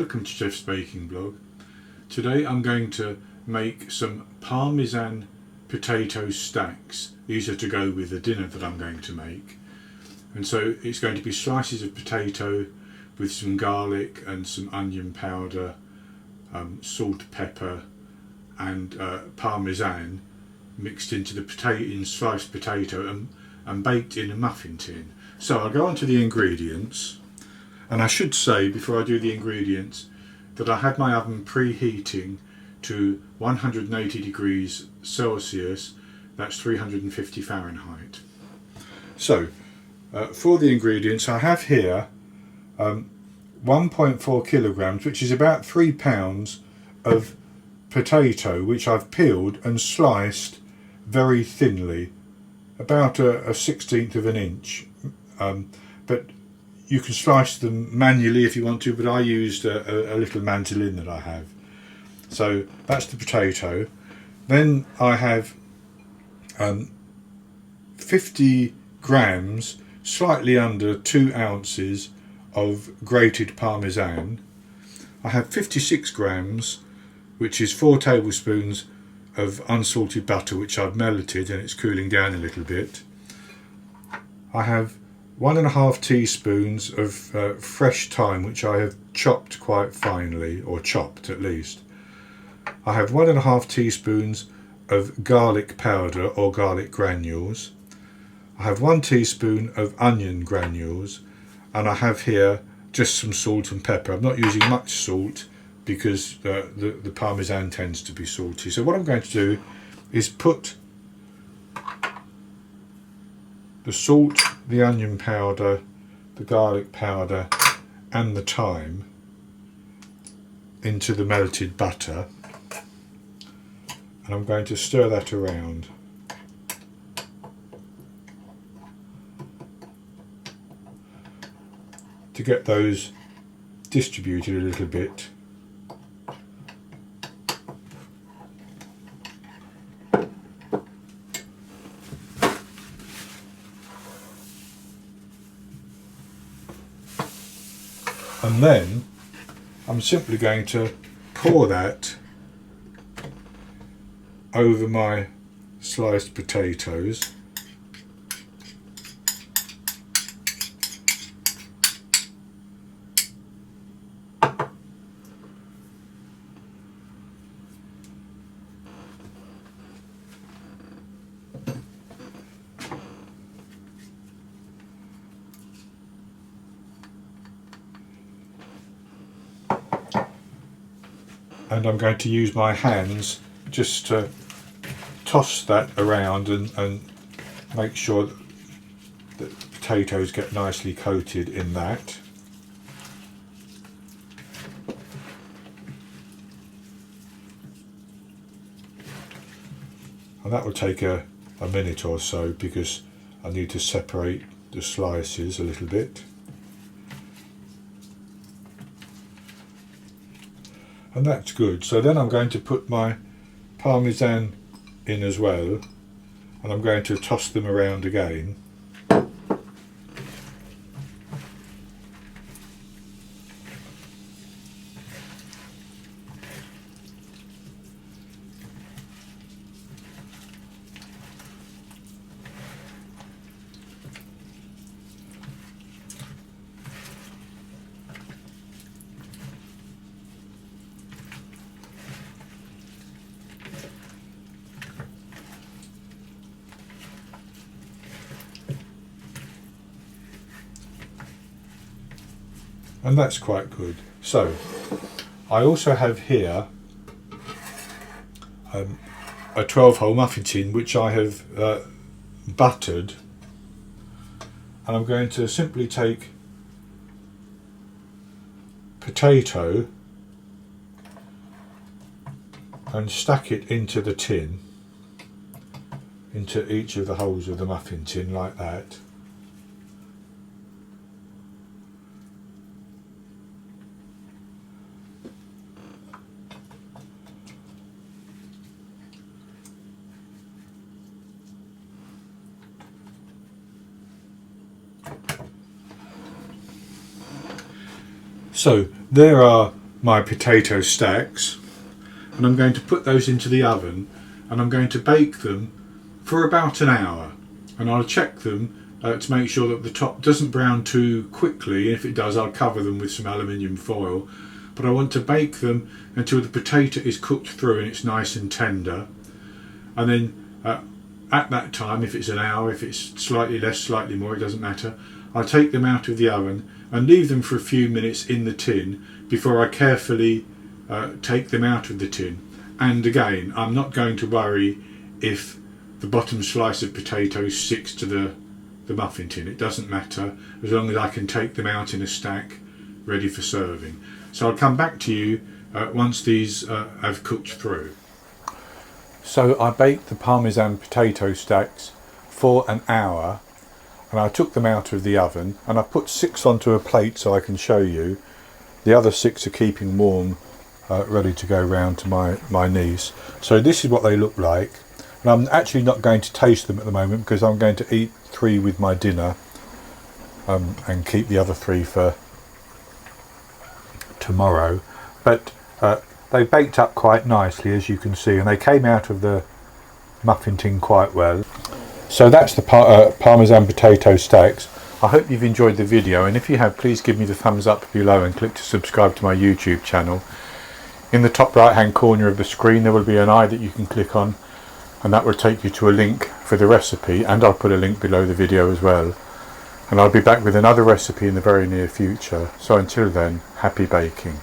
welcome to Jeff's Baking Blog. Today I'm going to make some Parmesan potato stacks. These are to go with the dinner that I'm going to make. And so it's going to be slices of potato with some garlic and some onion powder, salt, pepper and Parmesan mixed into the sliced potato and baked in a muffin tin. So I'll go on to the ingredients. And I should say before I do the ingredients that I had my oven preheating to 180 degrees Celsius, that's 350 Fahrenheit. So for the ingredients I have here 1.4 kilograms, which is about 3 pounds of potato, which I've peeled and sliced very thinly, about a 1/16 of an inch, but you can slice them manually if you want to, but I used a little mandolin that I have. So that's the potato. Then I have 50 grams, slightly under 2 ounces of grated Parmesan. I have 56 grams, which is 4 tablespoons of unsalted butter, which I've melted and it's cooling down a little bit. I have 1.5 teaspoons of fresh thyme, which I have chopped quite finely, or chopped at least. I have 1.5 teaspoons of garlic powder or garlic granules. I have 1 teaspoon of onion granules, and I have here just some salt and pepper. I'm not using much salt because the Parmesan tends to be salty. So what I'm going to do is put the salt, the onion powder, the garlic powder and the thyme into the melted butter, and I'm going to stir that around. To get those distributed a little bit. And then I'm simply going to pour that over my sliced potatoes. And I'm going to use my hands just to toss that around and make sure that the potatoes get nicely coated in that. And that will take a minute or so because I need to separate the slices a little bit. And that's good. So then I'm going to put my Parmesan in as well, and I'm going to toss them around again. And that's quite good. So I also have here a 12-hole muffin tin which I have buttered, and I'm going to simply take potato and stack it into the tin, into each of the holes of the muffin tin like that. So there are my potato stacks, and I'm going to put those into the oven, and I'm going to bake them for about an hour, and I'll check them to make sure that the top doesn't brown too quickly. If it does, I'll cover them with some aluminium foil, but I want to bake them until the potato is cooked through and it's nice and tender. And then at that time, if it's an hour, if it's slightly less, slightly more, it doesn't matter, I'll take them out of the oven and leave them for a few minutes in the tin before I carefully take them out of the tin. And again, I'm not going to worry if the bottom slice of potato sticks to the muffin tin. It doesn't matter, as long as I can take them out in a stack ready for serving. So I'll come back to you once these have cooked through. So I baked the Parmesan potato stacks for an hour, and I took them out of the oven, and I put 6 onto a plate so I can show you. The other 6 are keeping warm, ready to go round to my niece. So this is what they look like, and I'm actually not going to taste them at the moment because I'm going to eat 3 with my dinner and keep the other 3 for tomorrow. But they baked up quite nicely, as you can see, and they came out of the muffin tin quite well. So that's the Parmesan potato stacks. I hope you've enjoyed the video, and if you have, please give me the thumbs up below and click to subscribe to my YouTube channel. In the top right hand corner of the screen there will be an eye that you can click on, and that will take you to a link for the recipe, and I'll put a link below the video as well. And I'll be back with another recipe in the very near future. So until then, happy baking.